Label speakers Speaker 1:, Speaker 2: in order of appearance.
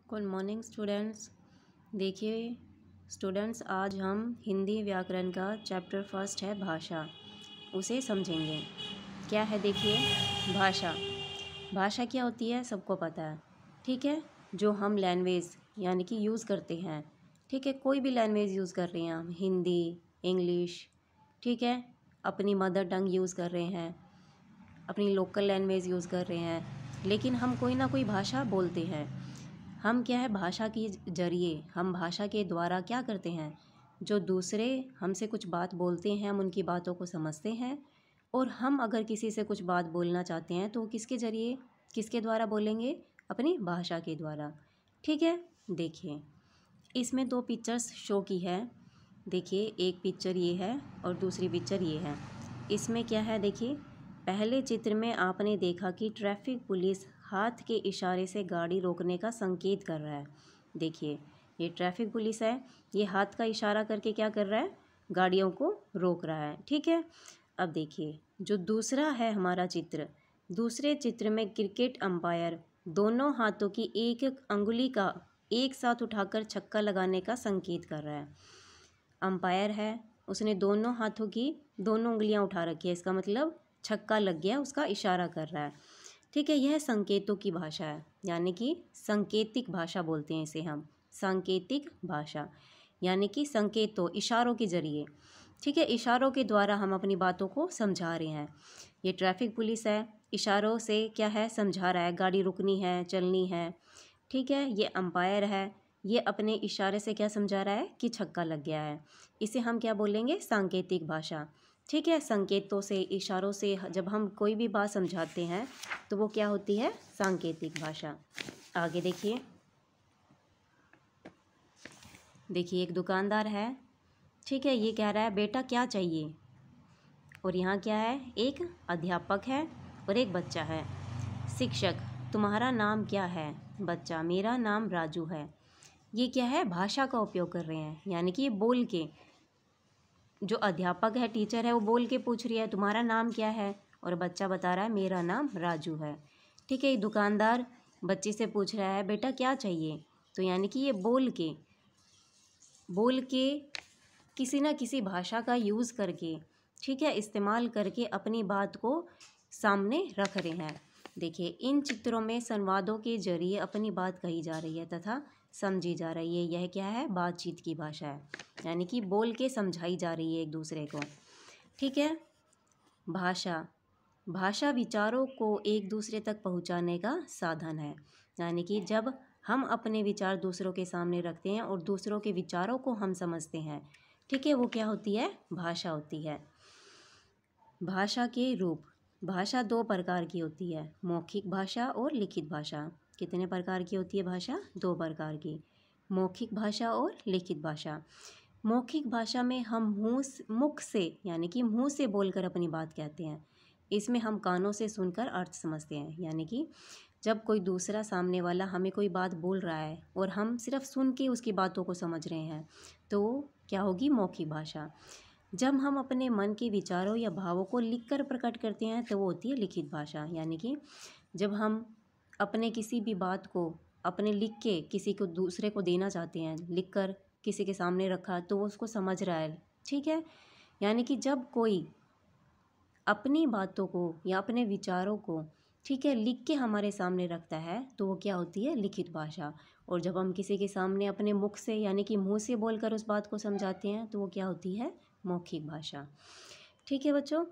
Speaker 1: Good morning students. देखिए students, आज हम हिंदी व्याकरण का चैप्टर फर्स्ट है भाषा, उसे समझेंगे। क्या है देखिए, भाषा। भाषा क्या होती है सबको पता है, ठीक है। जो हम लैंग्वेज यानी कि यूज़ करते हैं, ठीक है, कोई भी लैंग्वेज यूज़ कर रहे हैं हम, हिंदी, इंग्लिश, ठीक है, अपनी मदर टंग यूज़ कर रहे हैं, अपनी लोकल लैंग्वेज यूज़ कर रहे हैं, लेकिन हम कोई ना कोई भाषा बोलते हैं। हम क्या है, भाषा के जरिए, हम भाषा के द्वारा क्या करते हैं, जो दूसरे हमसे कुछ बात बोलते हैं हम उनकी बातों को समझते हैं। और हम अगर किसी से कुछ बात बोलना चाहते हैं तो किसके जरिए, किसके द्वारा बोलेंगे, अपनी भाषा के द्वारा, ठीक है। देखिए इसमें दो पिक्चर्स शो की है। देखिए एक पिक्चर ये है और दूसरी पिक्चर ये है। इसमें क्या है देखिए, पहले चित्र में आपने देखा कि ट्रैफिक पुलिस हाथ के इशारे से गाड़ी रोकने का संकेत कर रहा है। देखिए ये ट्रैफिक पुलिस है, ये हाथ का इशारा करके क्या कर रहा है, गाड़ियों को रोक रहा है, ठीक है। अब देखिए जो दूसरा है हमारा चित्र, दूसरे चित्र में क्रिकेट अंपायर दोनों हाथों की एक एक अंगुली का एक साथ उठाकर छक्का लगाने का संकेत कर रहा है। अंपायर है, उसने दोनों हाथों की दोनों उंगलियां उठा रखी है, इसका मतलब छक्का लग गया, उसका इशारा कर रहा है, ठीक है। यह संकेतों की भाषा है, यानी कि सांकेतिक भाषा बोलते हैं इसे हम, सांकेतिक भाषा, यानी कि संकेतों, इशारों के जरिए, ठीक है, इशारों के द्वारा हम अपनी बातों को समझा रहे हैं। ये ट्रैफिक पुलिस है, इशारों से क्या है, समझा रहा है, गाड़ी रुकनी है, चलनी है, ठीक है। ये अंपायर है, ये अपने इशारे से क्या समझा रहा है कि छक्का लग गया है। इसे हम क्या बोलेंगे, सांकेतिक भाषा, ठीक है। संकेतों से, इशारों से जब हम कोई भी बात समझाते हैं तो वो क्या होती है, सांकेतिक भाषा। आगे देखिए, देखिए एक दुकानदार है, ठीक है, ये कह रहा है बेटा क्या चाहिए। और यहाँ क्या है, एक अध्यापक है और एक बच्चा है। शिक्षक, तुम्हारा नाम क्या है। बच्चा, मेरा नाम राजू है। ये क्या है, भाषा का उपयोग कर रहे हैं, यानी कि ये बोल के, जो अध्यापक है, टीचर है, वो बोल के पूछ रही है तुम्हारा नाम क्या है, और बच्चा बता रहा है मेरा नाम राजू है, ठीक है। दुकानदार बच्चे से पूछ रहा है बेटा क्या चाहिए, तो यानी कि ये बोल के किसी ना किसी भाषा का यूज़ करके, ठीक है, इस्तेमाल करके अपनी बात को सामने रख रहे हैं। देखिए इन चित्रों में संवादों के जरिए अपनी बात कही जा रही है तथा समझी जा रही है। यह क्या है, बातचीत की भाषा है, यानी कि बोल के समझाई जा रही है एक दूसरे को, ठीक है। भाषा, भाषा विचारों को एक दूसरे तक पहुंचाने का साधन है, यानी कि जब हम अपने विचार दूसरों के सामने रखते हैं और दूसरों के विचारों को हम समझते हैं, ठीक है, वो क्या होती है, भाषा होती है। भाषा के रूप, भाषा दो प्रकार की होती है, मौखिक भाषा और लिखित भाषा। कितने प्रकार की होती है भाषा, दो प्रकार की, मौखिक भाषा और लिखित भाषा। मौखिक भाषा में हम मुख से, यानी कि मुंह से बोलकर अपनी बात कहते हैं। इसमें हम कानों से सुनकर अर्थ समझते हैं, यानी कि जब कोई दूसरा सामने वाला हमें कोई बात बोल रहा है और हम सिर्फ सुन के उसकी बातों को समझ रहे हैं, तो क्या होगी, मौखिक भाषा। जब हम अपने मन के विचारों या भावों को लिखकर प्रकट करते हैं तो वो होती है लिखित भाषा, यानी कि जब हम अपने किसी भी बात को अपने लिख के किसी को दूसरे को देना चाहते हैं, लिखकर किसी के सामने रखा तो वो उसको समझ रहा है, ठीक है। यानी कि जब कोई अपनी बातों को या अपने विचारों को, ठीक है, लिख के हमारे सामने रखता है तो वो क्या होती है, लिखित भाषा। और जब हम किसी के सामने अपने मुख से, यानी कि मुंह से बोलकर उस बात को समझाते हैं तो वो क्या होती है, मौखिक भाषा, ठीक है बच्चों।